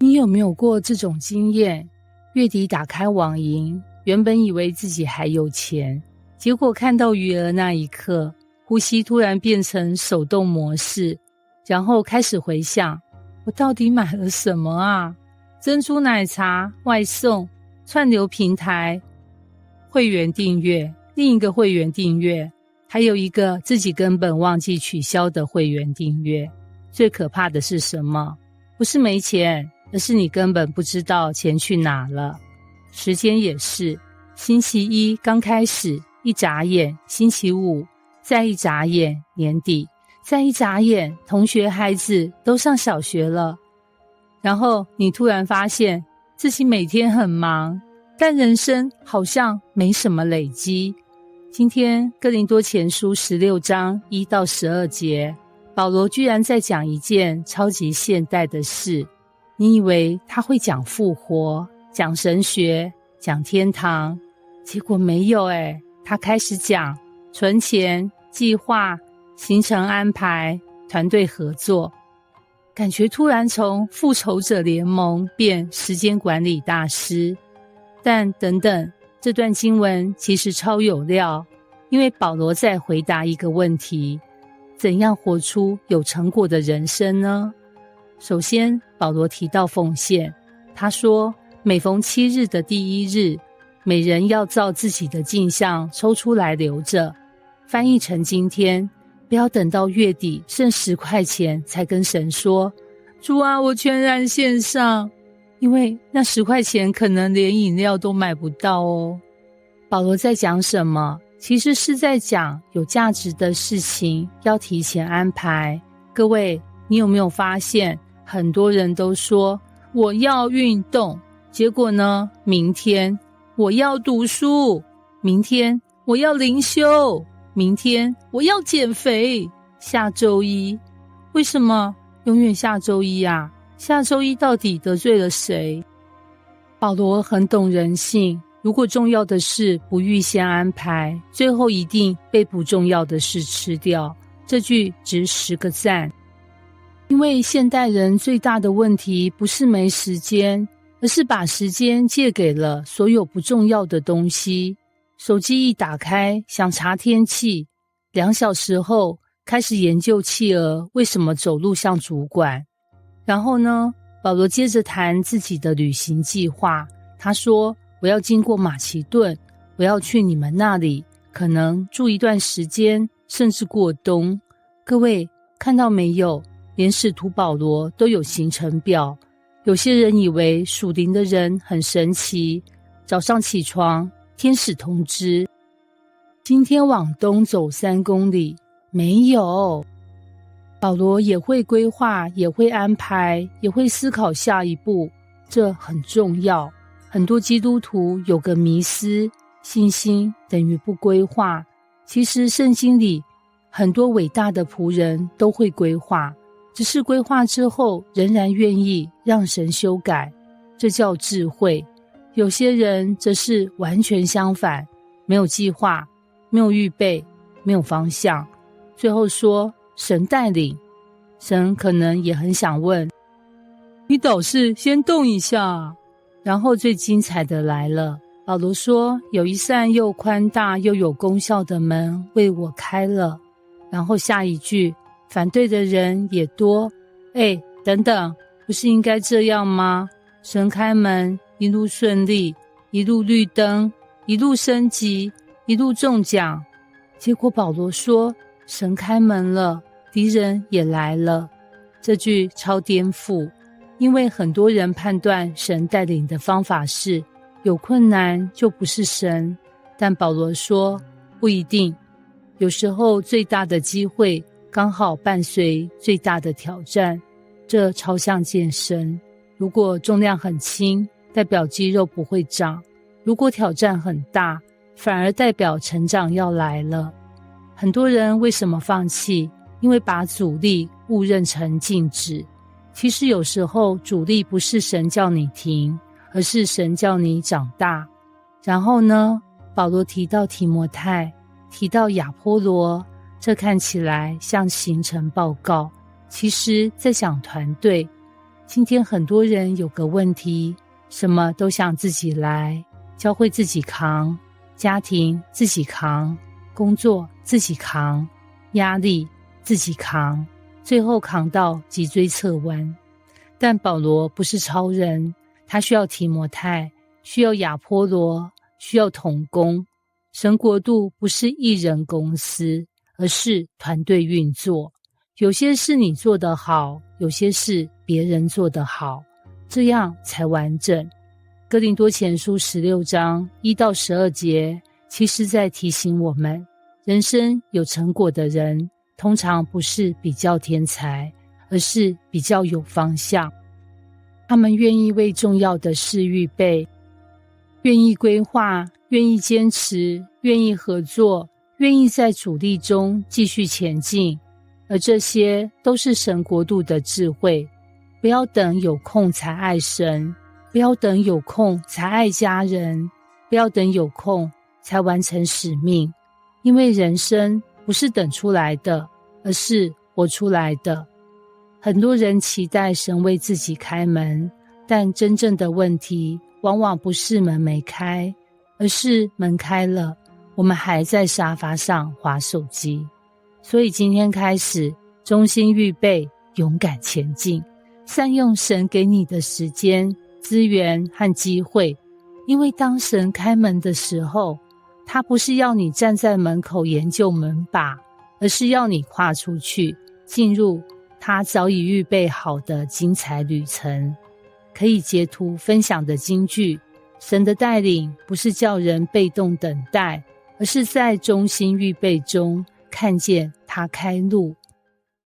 你有沒有過這種經驗？月底打開網銀，原本以為自己還有錢，結果看到餘額那一刻，呼吸突然變成手動模式，然後開始回想，我到底買了什麼啊？珍珠奶茶、外送、串流平台、會員訂閱、另一個會員訂閱，還有一個自己根本忘記取消的會員訂閱。最可怕的是什麼？不是沒錢，而是你根本不知道錢去哪了。時間也是，星期一剛開始，一眨眼星期五，再一眨眼年底，再一眨眼同學孩子都上小學了。然後你突然發現自己每天很忙，但人生好像沒什麼累積。今天哥林多前書16章1到12節，保羅居然在講一件超級現代的事。你以為他會講復活，講神學，講天堂，結果沒有耶。他開始講存錢、計劃、行程安排、團隊合作，感覺突然從復仇者聯盟變時間管理大師。但等等，這段經文其實超有料，因為保羅在回答一個問題：怎樣活出有成果的人生呢？首先，保羅提到奉獻，他說每逢7日的第1日，每人要照自己的進項抽出來留着。翻譯成今天，不要等到月底剩10塊錢才跟神說，主啊，我全然獻上，因為那10塊錢可能連飲料都買不到哦。保羅在講什麼？其實是在講有價值的事情要提前安排。各位，你有沒有發現很多人都說我要運動，結果呢，明天我要讀書，明天我要靈修，明天我要減肥，下周一為什麼永遠下周一啊？下周一到底得罪了誰？保羅很懂人性，如果重要的事不預先安排，最後一定被不重要的事吃掉。這句值10個讚。因為現代人最大的問題不是沒時間，而是把時間借給了所有不重要的東西。手機一打開，想查天氣，2小時後開始研究企鵝為什麼走路像主管。然後呢，保羅接着談自己的旅行計劃。他說，我要經過馬其頓，我要去你們那裡，可能住一段時間，甚至過冬。各位看到沒有？連使徒保羅都有行程表。有些人以為屬靈的人很神奇，早上起床，天使通知，今天往東走3公里。沒有，保羅也會規劃，也會安排，也會思考下一步，這很重要。很多基督徒有個迷思，信心等於不規劃。其實聖經裡很多偉大的僕人都會規劃，只是規劃之後仍然願意讓神修改，這叫智慧。有些人則是完全相反，沒有計劃，沒有預備，沒有方向，最後說神帶領。神可能也很想問，你倒是先動一下。然後最精彩的來了，保羅說，有一扇又寬大又有功效的門為我開了。然後下一句，反對的人也多。等等，不是應該這樣嗎？神開門，一路順利，一路綠燈，一路升級，一路中獎。結果保羅說，神開門了，敵人也來了。這句超顛覆，因為很多人判斷神帶領的方法是有困難就不是神，但保羅說不一定，有時候最大的機會剛好伴隨最大的挑戰。這超像健身，如果重量很輕，代表肌肉不會長；如果挑戰很大，反而代表成長要來了。很多人為什麼放棄？因為把阻力誤認成靜止。其實有時候阻力不是神叫你停，而是神叫你長大。然後呢，保羅提到提摩太，提到亞波羅，這看起來像行程報告，其實在講團隊。今天很多人有個問題，什麼都想自己來，教會自己扛，家庭自己扛，工作自己扛，壓力自己扛，最後扛到脊椎側彎。但保羅不是超人，他需要提摩太，需要亞波羅，需要同工。神國度不是一人公司，而是團隊運作。有些事你做得好，有些事別人做得好，這樣才完整。哥林多前書16章1到12節，其實在提醒我們，人生有成果的人，通常不是比較天才，而是比較有方向。他們願意為重要的事預備，願意規劃，願意堅持，願意合作，願意在阻力中繼續前進。而這些都是神國度的智慧。不要等有空才愛神，不要等有空才愛家人，不要等有空才完成使命。因為人生不是等出來的，而是活出來的。很多人期待神為自己開門，但真正的問題往往不是門沒開，而是門開了，我們還在沙發上滑手機。所以今天開始，忠心預備，勇敢前進，善用神給你的時間、資源和機會。因為當神開門的時候，他不是要你站在門口研究門把，而是要你跨出去，進入他早已預備好的精彩旅程。可以截圖分享的金句：神的帶領不是叫人被動等待，而是在忠心預備中看見他開路。